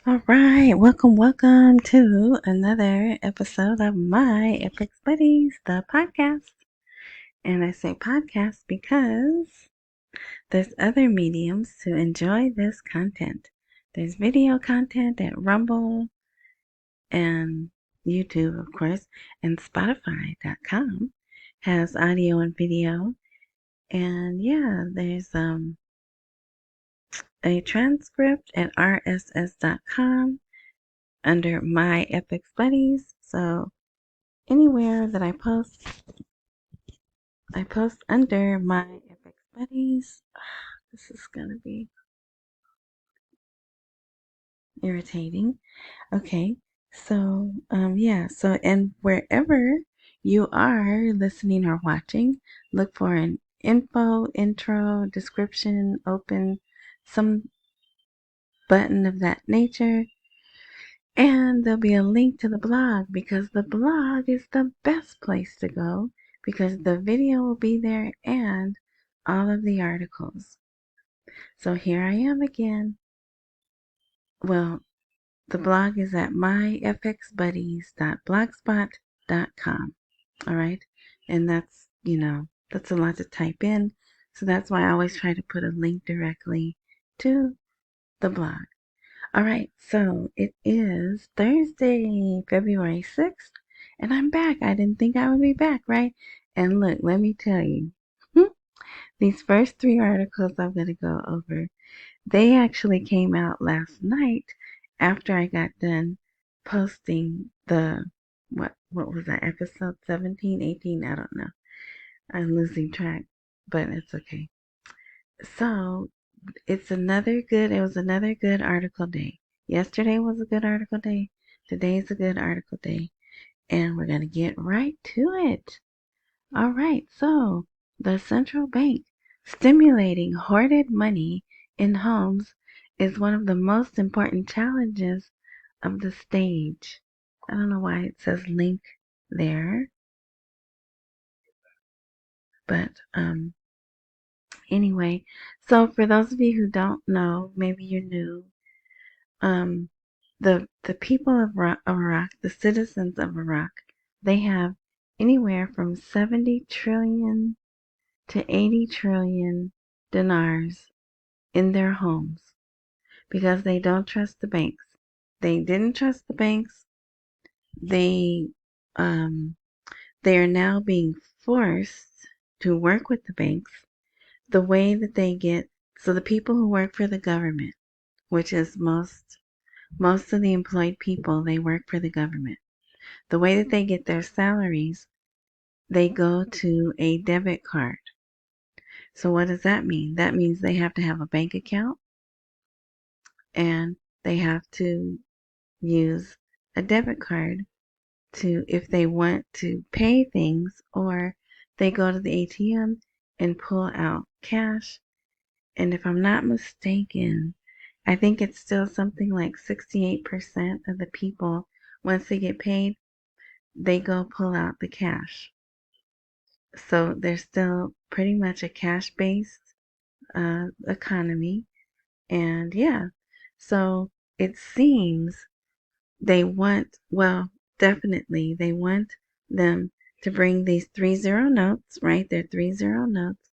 All right, welcome to another episode of My Epic Buddies, the podcast. And I say podcast because there's other mediums to enjoy this content. There's video content at Rumble and YouTube, of course, and Spotify.com has audio and video. And yeah, there's a transcript at rss.com under My Epic Buddies. So anywhere that I post under My Epic Buddies. This is gonna be irritating. Okay, so yeah, so and wherever you are listening or watching, look for an intro, description, open, some button of that nature. And there'll be a link to the blog because the blog is the best place to go because the video will be there and all of the articles. So here I am again. Well, the blog is at myfxbuddies.blogspot.com. All right. And that's a lot to type in. So that's why I always try to put a link directly to the blog. All right, so it is Thursday, February 6th, and I'm back. I didn't think I would be back, right? And look, let me tell you, these first three articles I'm going to go over, they actually came out last night after I got done posting what was that, episode 17, 18? I don't know. I'm losing track, but it's okay. So, it was another good article day. Yesterday was a good article day. Today's a good article day. And we're going to get right to it. All right. So the central bank stimulating hoarded money in homes is one of the most important challenges of the stage. I don't know why it says link there. But anyway, so for those of you who don't know, maybe you're new, um, the people of Iraq, the citizens of Iraq, they have anywhere from 70 trillion to 80 trillion dinars in their homes because they don't trust the banks. They didn't trust the banks. They they are now being forced to work with the banks the way that they get. So the people who work for the government, which is most of the employed people, they work for the government. The way that they get their salaries, they go to a debit card. So what does that mean? That means they have to have a bank account and they have to use a debit card to if they want to pay things, or they go to the ATM and pull out cash. And if I'm not mistaken, I think it's still something like 68% of the people, once they get paid, they go pull out the cash. So there's still pretty much a cash-based economy. And yeah, so it seems definitely they want them to bring these 30 notes, right? They're 30 notes,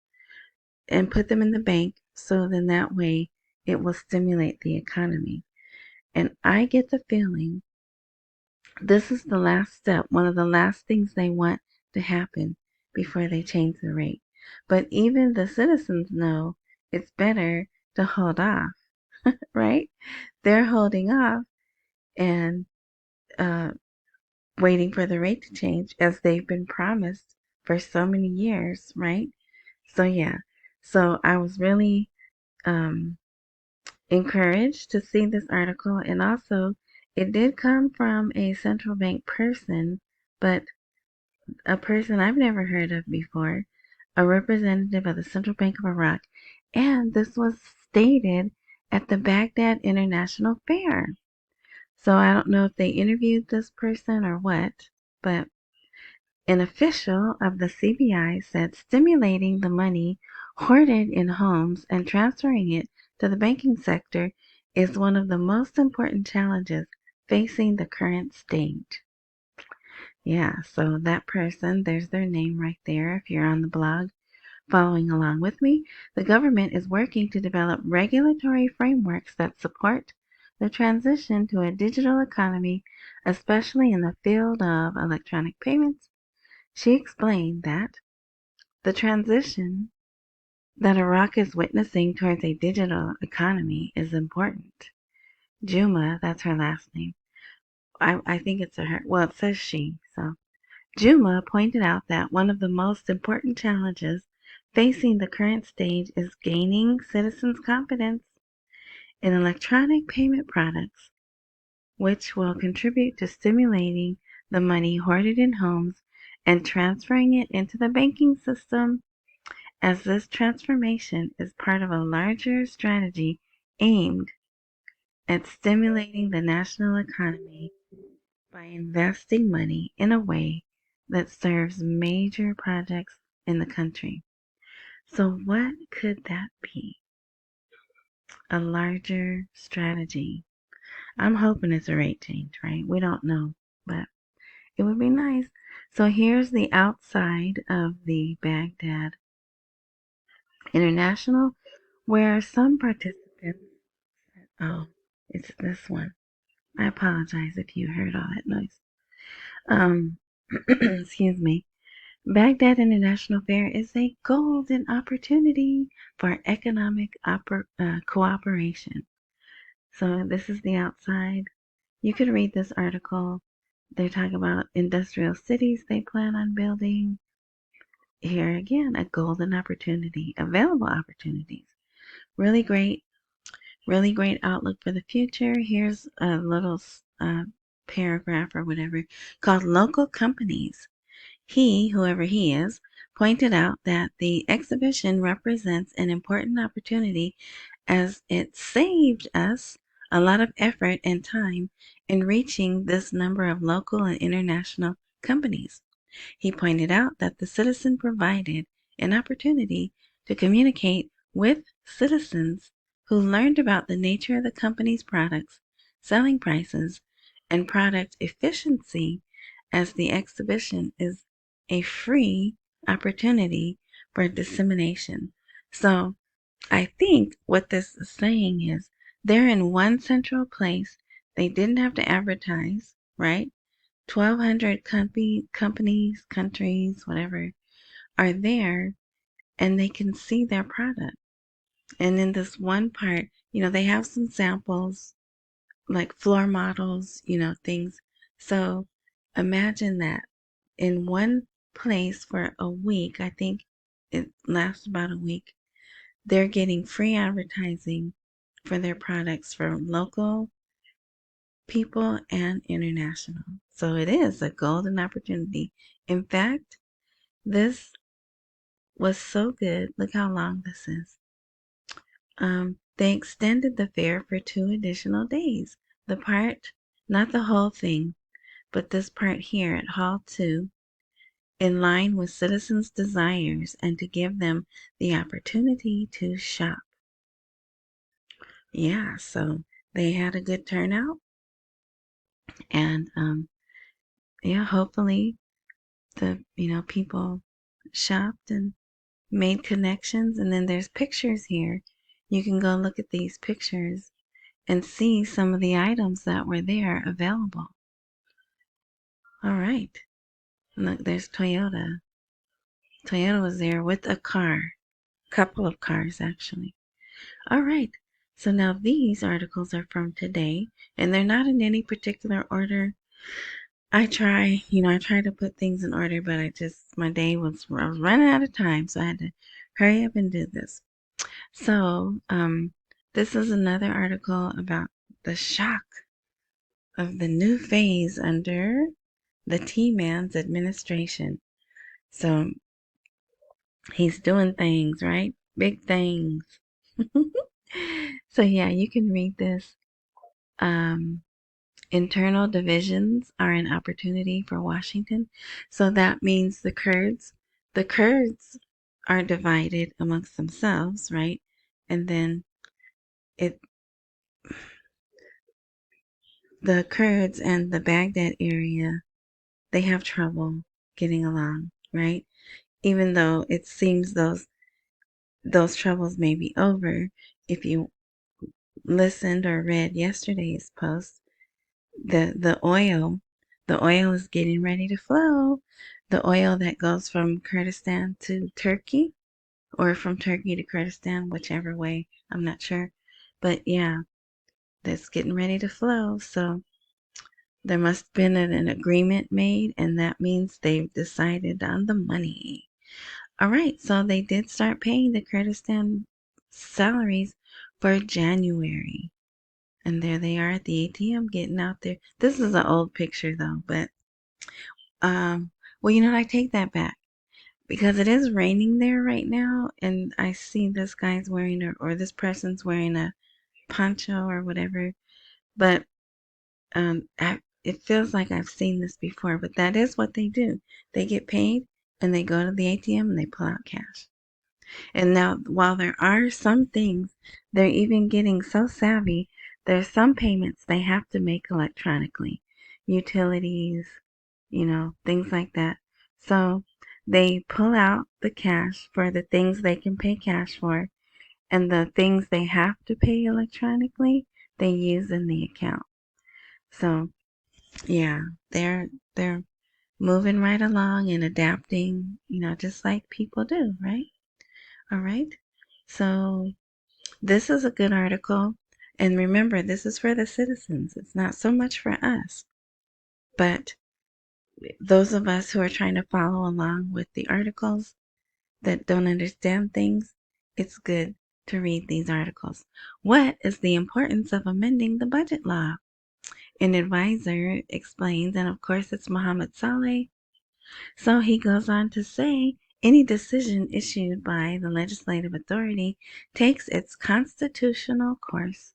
and put them in the bank so then that way it will stimulate the economy. And I get the feeling this is the last step, one of the last things they want to happen before they change the rate. But even the citizens know it's better to hold off, right? They're holding off and uh, waiting for the rate to change as they've been promised for so many years, right? So, yeah. So, I was really um, encouraged to see this article, and also it did come from a central bank person, but a person I've never heard of before, a representative of the Central Bank of Iraq, and this was stated at the Baghdad International Fair. So I don't know if they interviewed this person or what, but an official of the CBI said stimulating the money hoarded in homes and transferring it to the banking sector is one of the most important challenges facing the current stage. Yeah, so that person, there's their name right there if you're on the blog following along with me. The government is working to develop regulatory frameworks that support the transition to a digital economy, especially in the field of electronic payments. She explained that the transition that Iraq is witnessing towards a digital economy is important. Juma, that's her last name. I think it's a her. Well, it says she. So Juma pointed out that one of the most important challenges facing the current stage is gaining citizens' confidence in electronic payment products, which will contribute to stimulating the money hoarded in homes and transferring it into the banking system, as this transformation is part of a larger strategy aimed at stimulating the national economy by investing money in a way that serves major projects in the country. So, what could that be? A larger strategy. I'm hoping it's a rate change, right? We don't know, but it would be nice. So, here's the outside of the Baghdad International, where some participants, oh, it's this one. I apologize if you heard all that noise. Um, excuse me. Baghdad International Fair is a golden opportunity for economic cooperation. So this is the outside. You could read this article. They talk about industrial cities they plan on building. Here again, a golden opportunity, available opportunities. Really great outlook for the future. Here's a little paragraph or whatever called Local Companies. He, whoever he is, pointed out that the exhibition represents an important opportunity as it saved us a lot of effort and time in reaching this number of local and international companies. He pointed out that the citizen provided an opportunity to communicate with citizens who learned about the nature of the company's products, selling prices, and product efficiency, as the exhibition is a free opportunity for dissemination. So I think what this is saying is they're in one central place. They didn't have to advertise, right? 1,200 companies, countries, whatever, are there and they can see their product. And in this one part, they have some samples, like floor models, things. So imagine that in one place for a week, I think it lasts about a week, they're getting free advertising for their products from local people and international. So it is a golden opportunity. In fact, this was so good. Look how long this is. They extended the fair for 2 additional days. The part, not the whole thing, but this part here at Hall 2, in line with citizens' desires and to give them the opportunity to shop. Yeah, so they had a good turnout, and yeah, hopefully the people shopped and made connections. And then there's pictures here. You can go look at these pictures and see some of the items that were there available. All right. Look, there's Toyota. Toyota was there with a car, couple of cars actually. All right. So now these articles are from today, and they're not in any particular order. I try to put things in order, but my day I was running out of time, so I had to hurry up and do this. So, this is another article about the shock of the new phase under the T-Man's administration. So, he's doing things, right? Big things. So, yeah, you can read this. Internal divisions are an opportunity for Washington. So that means the Kurds are divided amongst themselves, right? And then it the Kurds and the Baghdad area, they have trouble getting along, right? Even though it seems those troubles may be over, if you listened or read yesterday's post, the oil is getting ready to flow. The oil that goes from Kurdistan to Turkey, or from Turkey to Kurdistan, whichever way, I'm not sure. But yeah, that's getting ready to flow. So there must have been an agreement made, and that means they've decided on the money. All right, so they did start paying the Kurdistan salaries for January. And there they are at the ATM getting out there. This is an old picture though, but well, I take that back because it is raining there right now, and I see this guy's wearing or this person's wearing a poncho or whatever. But it feels like I've seen this before. But that is what they do. They get paid and they go to the ATM and they pull out cash. And now, while there are some things, they're even getting so savvy, there's some payments they have to make electronically. Utilities, things like that. So they pull out the cash for the things they can pay cash for, and the things they have to pay electronically, they use in the account. So yeah, they're moving right along and adapting, just like people do, right? All right. So this is a good article. And remember, this is for the citizens. It's not so much for us. But those of us who are trying to follow along with the articles that don't understand things, it's good to read these articles. What is the importance of amending the budget law? An advisor explains, and of course it's Mohammed Saleh. So he goes on to say, any decision issued by the legislative authority takes its constitutional course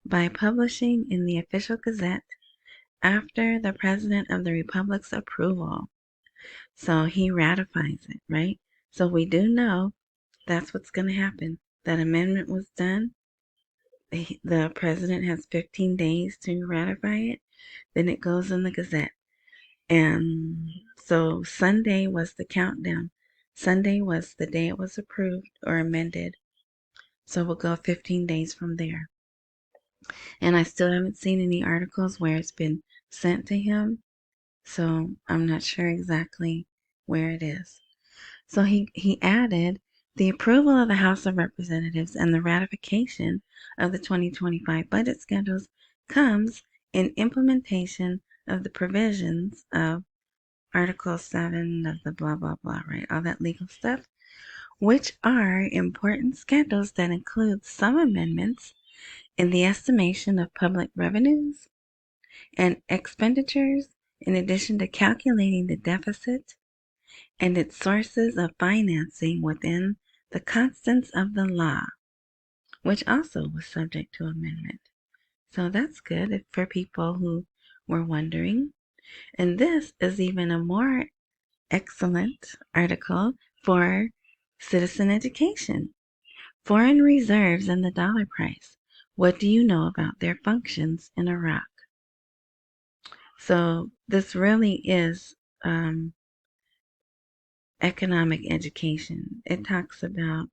by publishing in the official gazette after the President of the Republic's approval. So he ratifies it, right? So we do know that's what's going to happen. That amendment was done. The President has 15 days to ratify it. Then it goes in the gazette. And so Sunday was the countdown. Sunday was the day it was approved or amended. So we'll go 15 days from there. And I still haven't seen any articles where it's been sent to him. So I'm not sure exactly where it is. So he added the approval of the House of Representatives and the ratification of the 2025 budget schedules comes in implementation of the provisions of Article 7 of the blah, blah, blah, right? All that legal stuff, which are important schedules that include some amendments in the estimation of public revenues and expenditures, in addition to calculating the deficit and its sources of financing within the constants of the law, which also was subject to amendment. So that's good for people who were wondering. And this is even a more excellent article for citizen education. Foreign reserves and the dollar price. What do you know about their functions in Iraq? So this really is economic education. It talks about,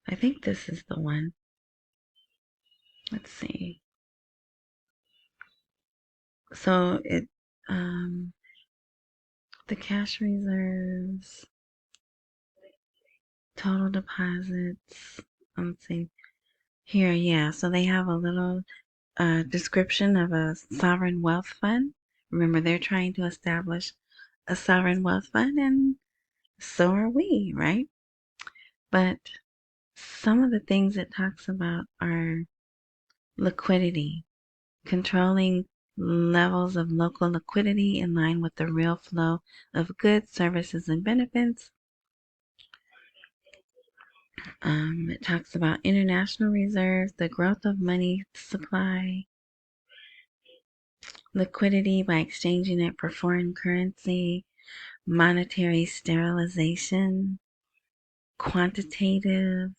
I think this is the one. Let's see. So the cash reserves, total deposits. Let's see. Here, yeah. So they have a little description of a sovereign wealth fund. Remember, they're trying to establish a sovereign wealth fund, and so are we, right? But some of the things it talks about are liquidity, controlling levels of local liquidity in line with the real flow of goods, services, and benefits. It talks about international reserves, the growth of money supply, liquidity by exchanging it for foreign currency, monetary sterilization, quantitative.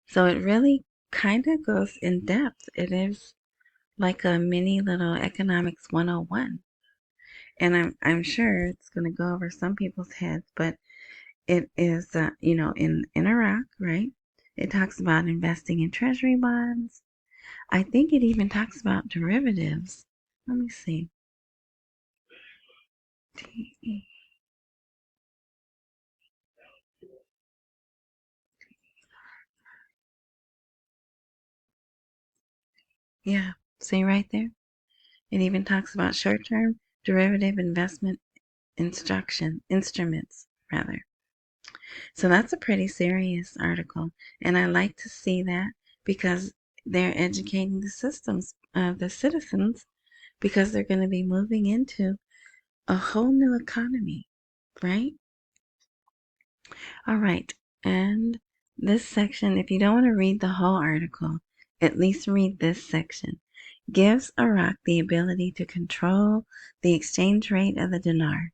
So it really kind of goes in depth. It is like a mini little economics 101. And I'm sure it's going to go over some people's heads, but it is, in Iraq, right? It talks about investing in treasury bonds. I think it even talks about derivatives. Let me see. Yeah, see right there? It even talks about short-term derivative investment instruments, rather. So that's a pretty serious article, and I like to see that because they're educating the citizens, because they're going to be moving into a whole new economy, right? All right, and this section, if you don't want to read the whole article, at least read this section. Gives Iraq the ability to control the exchange rate of the dinar.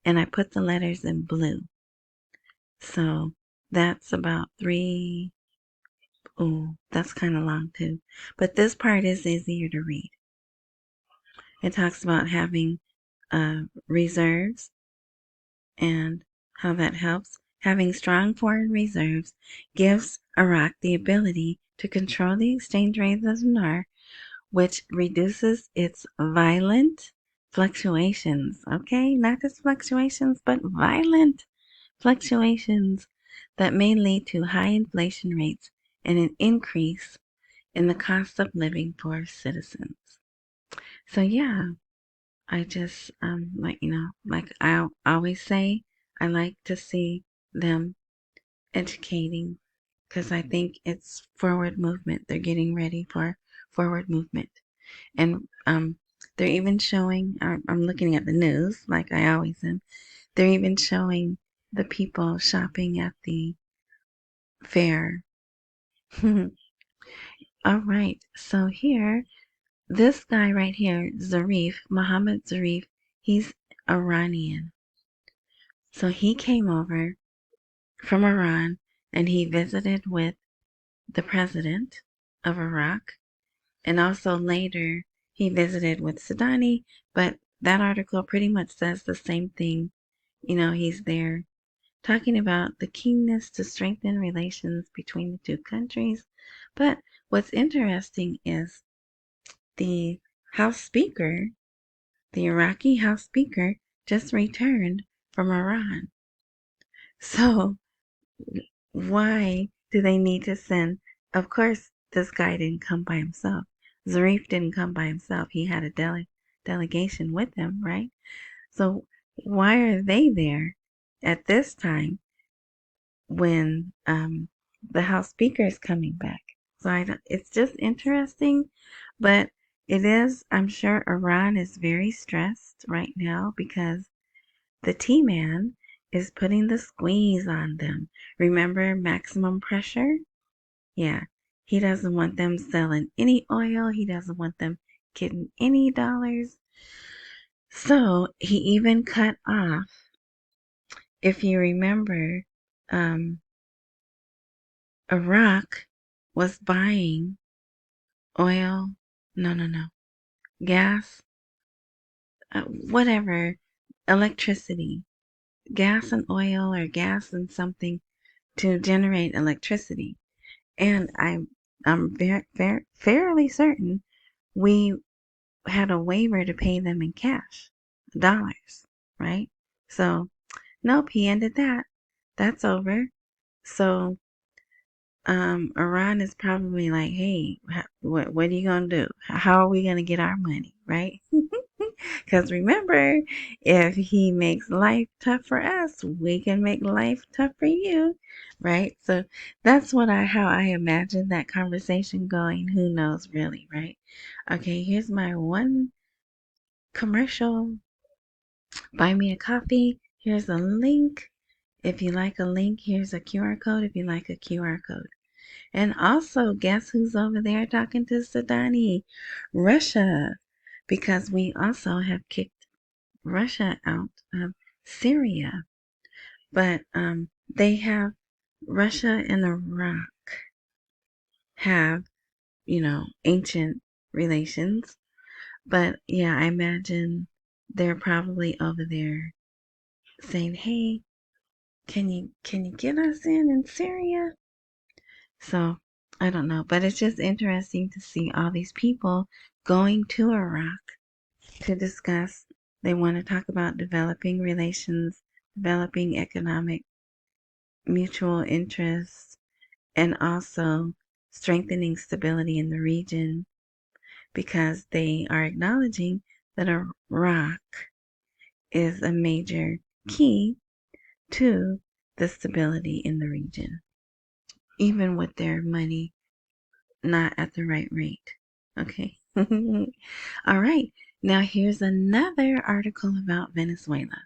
And I put the letters in blue. So that's about three. Oh, that's kind of long too. But this part is easier to read. It talks about having reserves and how that helps. Having strong foreign reserves gives Iraq the ability to control the exchange rate of the dinar, which reduces its violent fluctuations. Okay, not just fluctuations, but violent fluctuations that may lead to high inflation rates and an increase in the cost of living for citizens. So yeah, I just like I always say, I like to see them educating because I think it's forward movement. They're getting ready for forward movement. And they're even showing, I'm looking at the news like I always am, they're even showing the people shopping at the fair. All right, so here, this guy right here, Mohammed Zarif, he's Iranian. So he came over from Iran and he visited with the president of Iraq. And also later, he visited with Sadani, but that article pretty much says the same thing. He's there talking about the keenness to strengthen relations between the two countries. But what's interesting is the House Speaker, the Iraqi House Speaker, just returned from Iran. So why do they need to send? Of course, this guy didn't come by himself. Zarif didn't come by himself. He had a delegation with him, right? So why are they there at this time when the House Speaker is coming back? So it's just interesting, but it is. I'm sure Iran is very stressed right now because the T-Man is putting the squeeze on them. Remember maximum pressure? Yeah. He doesn't want them selling any oil. He doesn't want them getting any dollars. So he even cut off, if you remember, Iraq was buying oil. No. Gas, whatever, electricity, gas and oil or gas and something to generate electricity. And I'm fairly certain we had a waiver to pay them in cash, dollars, right? So, nope, he ended that. That's over. So, Iran is probably like, hey, what are you gonna do? How are we gonna get our money, right? Because remember, if he makes life tough for us, we can make life tough for you, right? So that's how I imagine that conversation going. Who knows, really, right? Okay, here's my one commercial. Buy me a coffee. Here's a link. If you like a link, here's a QR code. If you like a QR code. And also, guess who's over there talking to Sadani? Russia. Because we also have kicked Russia out of Syria. But they have, Russia and Iraq have, ancient relations. But yeah, I imagine they're probably over there saying, "Hey, can you get us in Syria?" So I don't know, but it's just interesting to see all these people going to Iraq to discuss. They want to talk about developing relations, developing economic mutual interests, and also strengthening stability in the region because they are acknowledging that Iraq is a major key to the stability in the region, even with their money not at the right rate. Okay. All right. Now here's another article about Venezuela.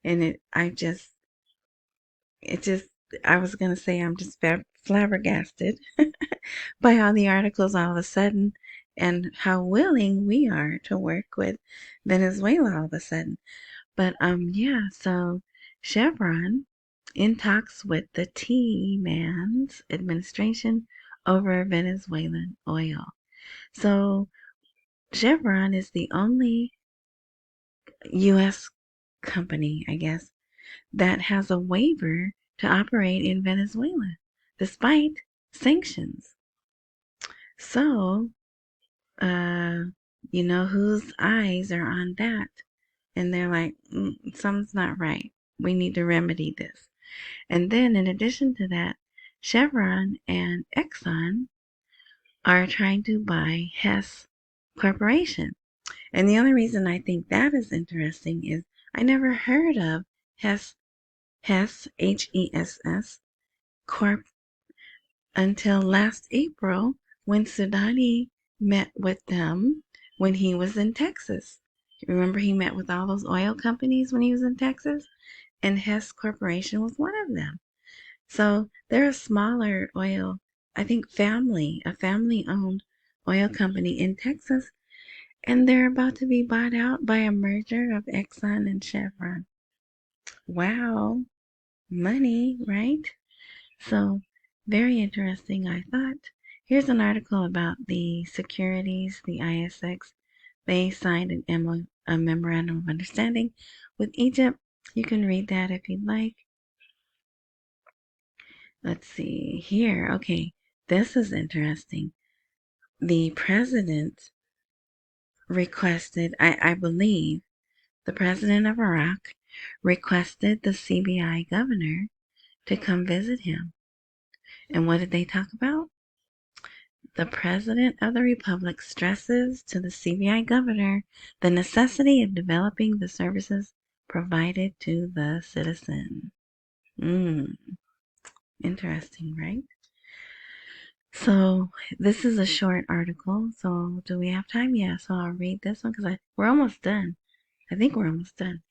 And it just, I was going to say I'm just flabbergasted by all the articles all of a sudden and how willing we are to work with Venezuela all of a sudden. But yeah, so Chevron in talks with the T-Man's administration over Venezuelan oil. So Chevron is the only U.S. company, I guess, that has a waiver to operate in Venezuela despite sanctions. So, uh, you know whose eyes are on that? And they're like, something's not right. We need to remedy this. And then, in addition to that, Chevron and Exxon are trying to buy Hess Corporation. And the only reason I think that is interesting is I never heard of Hess, Hess Corp until last April when Sudani met with them when he was in Texas. Remember he met with all those oil companies when he was in Texas? And Hess Corporation was one of them. So they're a smaller oil, I think a family owned oil company in Texas, and they're about to be bought out by a merger of Exxon and Chevron. Wow, money, right? So very interesting, I thought. Here's an article about the securities, the ISX. They signed a memorandum of understanding with Egypt. You can read that if you'd like. Let's see here. Okay, this is interesting. The president requested, I believe, the president of Iraq requested the CBI governor to come visit him. And what did they talk about? The president of the republic stresses to the CBI governor the necessity of developing the services provided to the citizen. Interesting, right? So this is a short article. So do we have time? Yeah. So I'll read this one because we're almost done. I think we're almost done.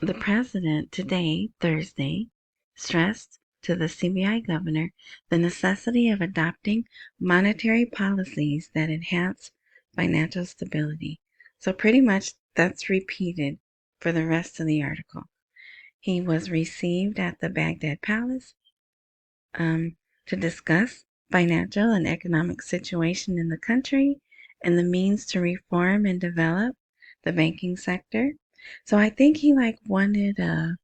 The president today, Thursday, stressed to the CBI governor the necessity of adopting monetary policies that enhance financial stability. So pretty much that's repeated for the rest of the article. He was received at the Baghdad Palace to discuss financial and economic situation in the country and the means to reform and develop the banking sector. So I think he wanted a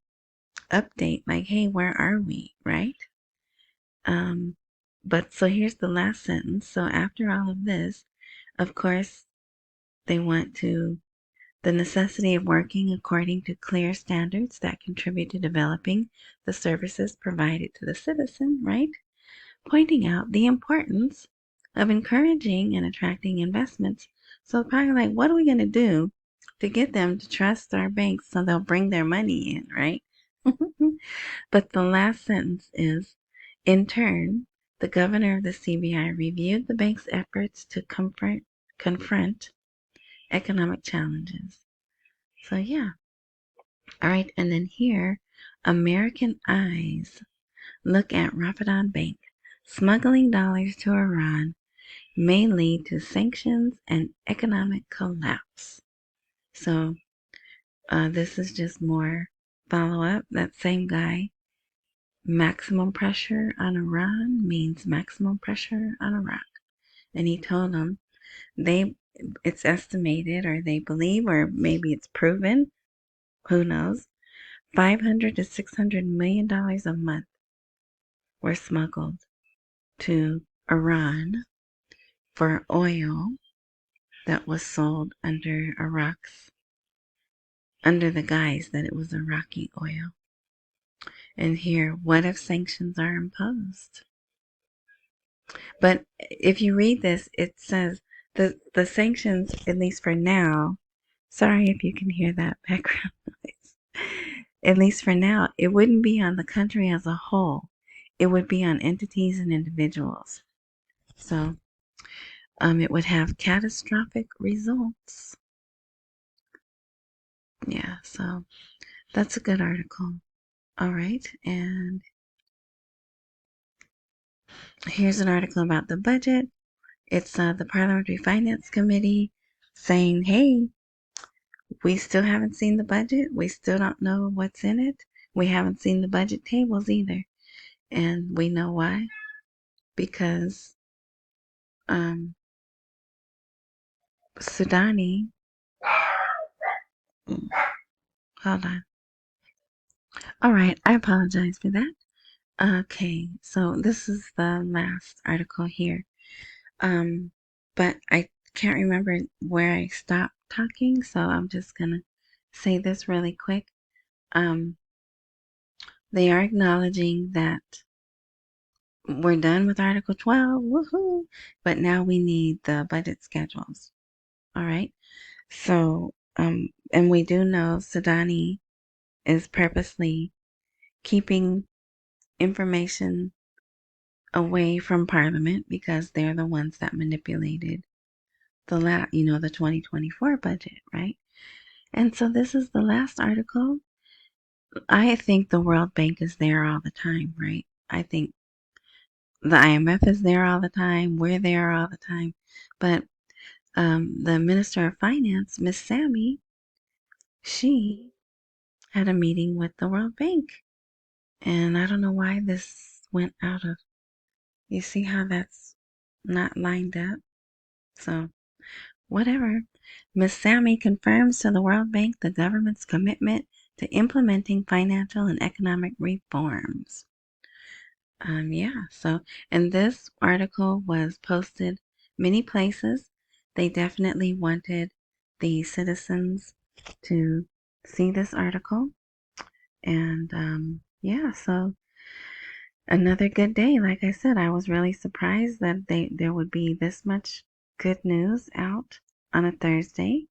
update, like, hey, where are we, right? But so here's the last sentence. So after all of this, of course, they want to the necessity of working according to clear standards that contribute to developing the services provided to the citizen, right? Pointing out the importance of encouraging and attracting investments. So probably like, what are we going to do to get them to trust our banks so they'll bring their money in, right? But the last sentence is, in turn, the governor of the CBI reviewed the bank's efforts to confront economic challenges. So yeah. All right. And then here, American eyes look at Ramadan Bank. Smuggling dollars to Iran may lead to sanctions and economic collapse. So this is just more follow-up. That same guy maximum pressure on Iran means maximum pressure on Iraq. And he told them it's estimated, or they believe, or maybe it's proven, who knows, $500 to $600 million a month were smuggled to Iran for oil that was sold under the guise that it was Iraqi oil. And here, what if sanctions are imposed? But if you read this, it says the sanctions, at least for now, sorry if you can hear that background noise, at least for now, it wouldn't be on the country as a whole. It would be on entities and individuals. So it would have catastrophic results. Yeah, so that's a good article. All right, and here's an article about the budget. It's the Parliamentary Finance Committee saying, hey, we still haven't seen the budget. We still don't know what's in it. We haven't seen the budget tables either. And we know why. Because Sudani, hold on. All right, I apologize for that. Okay, so this is the last article here. But I can't remember where I stopped talking, so I'm just gonna say this really quick. They are acknowledging that we're done with Article 12, woohoo! But now we need the budget schedules. All right. So, and we do know Sudani is purposely keeping information away from Parliament because they're the ones that manipulated the 2024 budget, right? And so this is the last article. I think the World Bank is there all the time, right? I think the IMF is there all the time. We're there all the time. But the Minister of Finance, Miss Sammy, she had a meeting with the World Bank. And I don't know why this went out of, you see how that's not lined up? So, whatever. Miss Sammy confirms to the World Bank the government's commitment to implementing financial and economic reforms. So, and this article was posted many places. They definitely wanted the citizens to see this article. And so another good day. Like I said, I was really surprised that there would be this much good news out on a Thursday.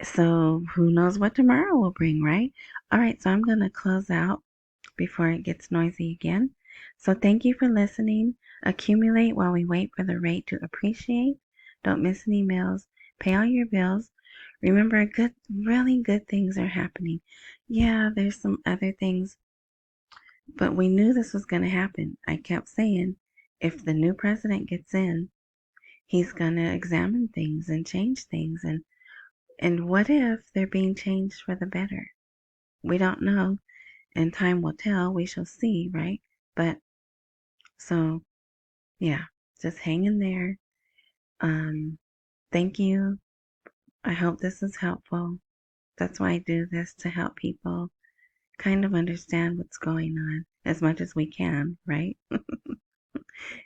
So who knows what tomorrow will bring, right? All right, so I'm going to close out before it gets noisy again. So thank you for listening. Accumulate while we wait for the rate to appreciate. Don't miss any meals. Pay all your bills. Remember, really good things are happening. Yeah, there's some other things, but we knew this was going to happen. I kept saying, if the new president gets in, he's going to examine things and change things. And what if they're being changed for the better? We don't know, and time will tell. We shall see, right? But so, yeah, just hang in there. Thank you. I hope this is helpful. That's why I do this, to help people kind of understand what's going on as much as we can, right?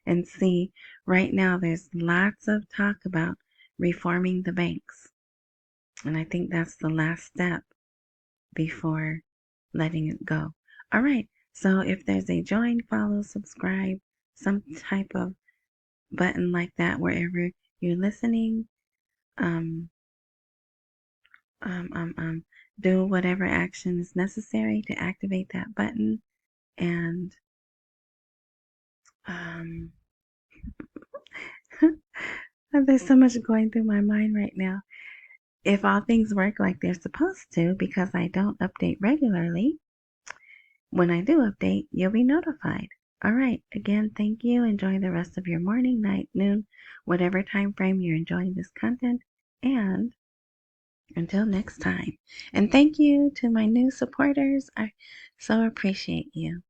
And see, right now there's lots of talk about reforming the banks. And I think that's the last step before letting it go. All right. So if there's a join, follow, subscribe, some type of button like that wherever you're listening, do whatever action is necessary to activate that button. And there's so much going through my mind right now. If all things work like they're supposed to, because I don't update regularly, when I do update, you'll be notified. All right. Again, thank you. Enjoy the rest of your morning, night, noon, whatever time frame you're enjoying this content. And until next time. And thank you to my new supporters. I so appreciate you.